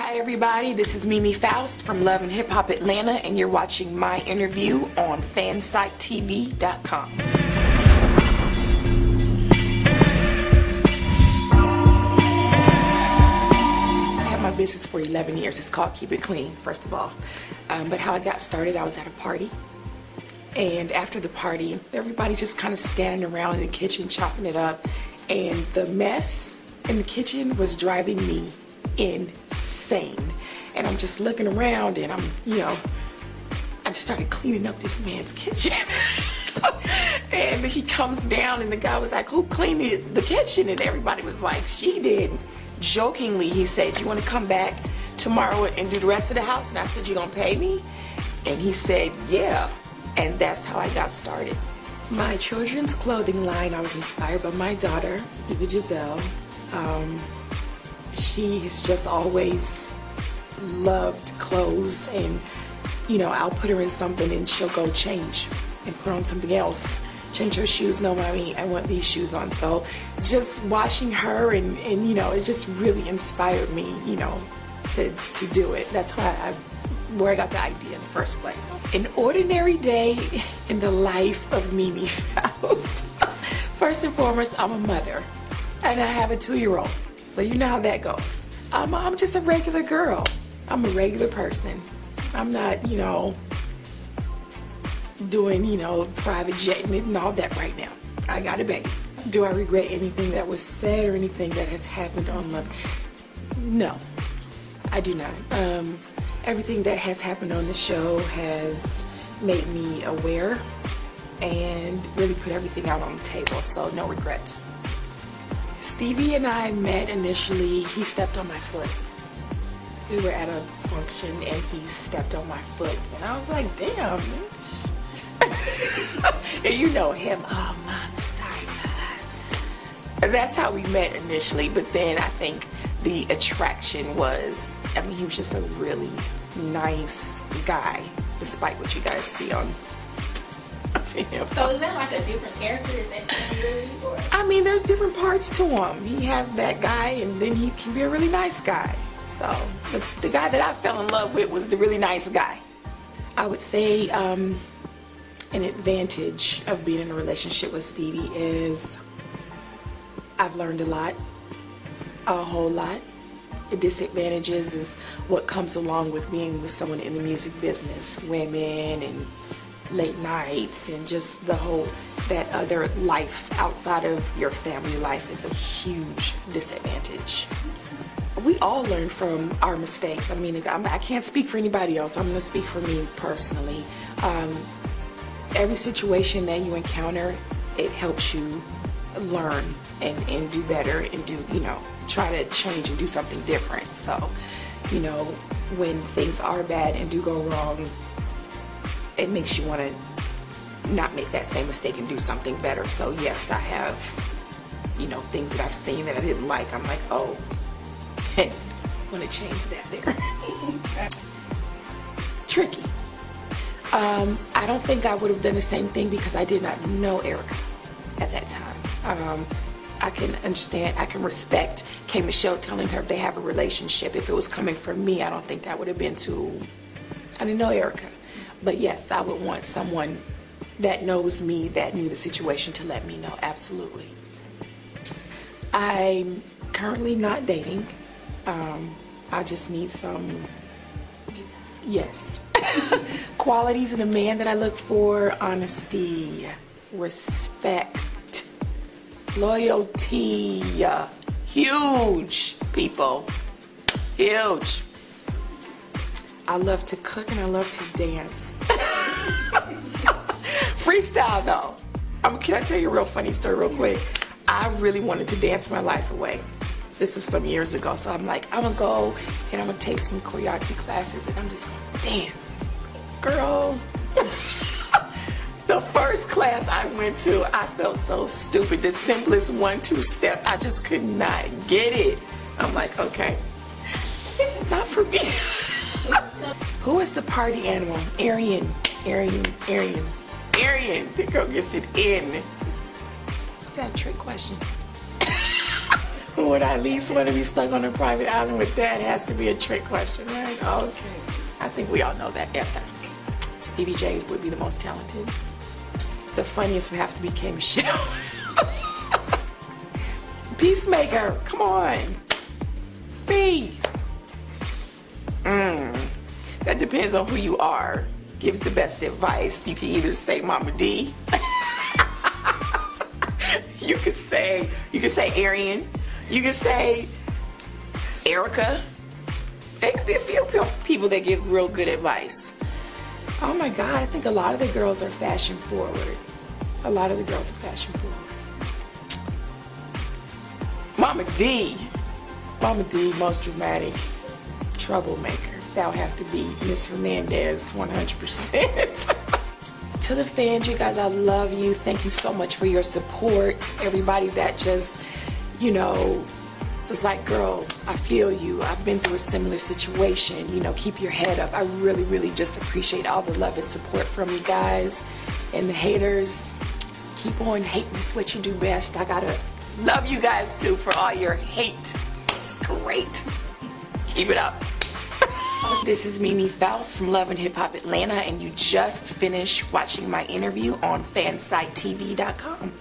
Hi everybody, this is Mimi Faust from Love and Hip Hop Atlanta, and you're watching my interview on FansiteTV.com. I had my business for 11 years. It's called Keep It Clean, first of all. But how I got started, I was at a party. And after the party, everybody just kind of standing around in the kitchen chopping it up. And the mess in the kitchen was driving me insane. And I'm just looking around and I just started cleaning up this man's kitchen. And he comes down and the guy was like, who cleaned the kitchen? And everybody was like, she did. Jokingly, he said, you want to come back tomorrow and do the rest of the house? And I said, you gonna pay me? And he said, yeah. And that's how I got started. My children's clothing line, I was inspired by my daughter, Eva Giselle. She has just always loved clothes, and I'll put her in something and she'll go change and put on something else, change her shoes. No, mommy, I want these shoes on. So just watching her and it just really inspired me, to do it. That's where I got the idea in the first place. An ordinary day in the life of Mimi Faust. First and foremost, I'm a mother and I have a 2-year-old. So you know how that goes. I'm just a regular girl. I'm a regular person. I'm not, doing, private jetting and all that right now. I got a baby. Do I regret anything that was said or anything that has happened on Love? No, I do not. Everything that has happened on the show has made me aware and really put everything out on the table, so no regrets. Stevie and I met initially, he stepped on my foot. We were at a function and he stepped on my foot and I was like, damn. And you know him, oh mom, sorry. That's how we met initially, but then I think the attraction was, he was just a really nice guy, despite what you guys see on him. So is that like a different character? Is that really, or? There's different parts to him. He has that guy, and then he can be a really nice guy. So the guy that I fell in love with was the really nice guy. I would say an advantage of being in a relationship with Stevie is I've learned a whole lot. The disadvantages is what comes along with being with someone in the music business, women and late nights and just that other life outside of your family life is a huge disadvantage. We all learn from our mistakes. I can't speak for anybody else. I'm going to speak for me personally. Every situation that you encounter, it helps you learn and do better and try to change and do something different. So, when things are bad and do go wrong, it makes you want to not make that same mistake and do something better. So yes, I have, things that I've seen that I didn't like. I'm like, oh, I want to change that there. Tricky. I don't think I would have done the same thing because I did not know Erica at that time. I can understand, I can respect K. Michelle telling her they have a relationship. If it was coming from me, I don't think that would have been I didn't know Erica. But yes, I would want someone that knows me, that knew the situation, to let me know, absolutely. I'm currently not dating. I just need some, yes. Qualities in a man that I look for: honesty, respect, loyalty. Huge, people, huge. I love to cook and I love to dance. Freestyle though. Can I tell you a real funny story real quick? I really wanted to dance my life away. This was some years ago, so I'm like, I'm gonna go and I'm gonna take some choreography classes and I'm just gonna dance. Girl, the first class I went to, I felt so stupid. The simplest 1-2 step, I just could not get it. I'm like, okay, not for me. Who is the party animal? Arian. The girl gets it in. Is that a trick question? Who would I least want to be stuck on a private island with? That has to be a trick question, right? Okay. I think we all know that answer. Stevie J would be the most talented. The funniest would have to be K. Michelle. Peacemaker, come on. B. That depends on who you are. Gives the best advice. You can either say Mama D. You could say Arian. You could say Erica. There could be a few people that give real good advice. Oh my God, I think a lot of the girls are fashion forward. A lot of the girls are fashion forward. Mama D. Mama D, most dramatic troublemaker. That would have to be Miss Hernandez, 100%. To the fans, you guys, I love you. Thank you so much for your support. Everybody that just, you know, was like, girl, I feel you. I've been through a similar situation. You know, keep your head up. I really, really just appreciate all the love and support from you guys. And the haters, keep on hating. It's what you do best. I gotta love you guys too for all your hate. It's great. Keep it up. This is Mimi Faust from Love and Hip Hop Atlanta, and you just finished watching my interview on fansite.tv.com.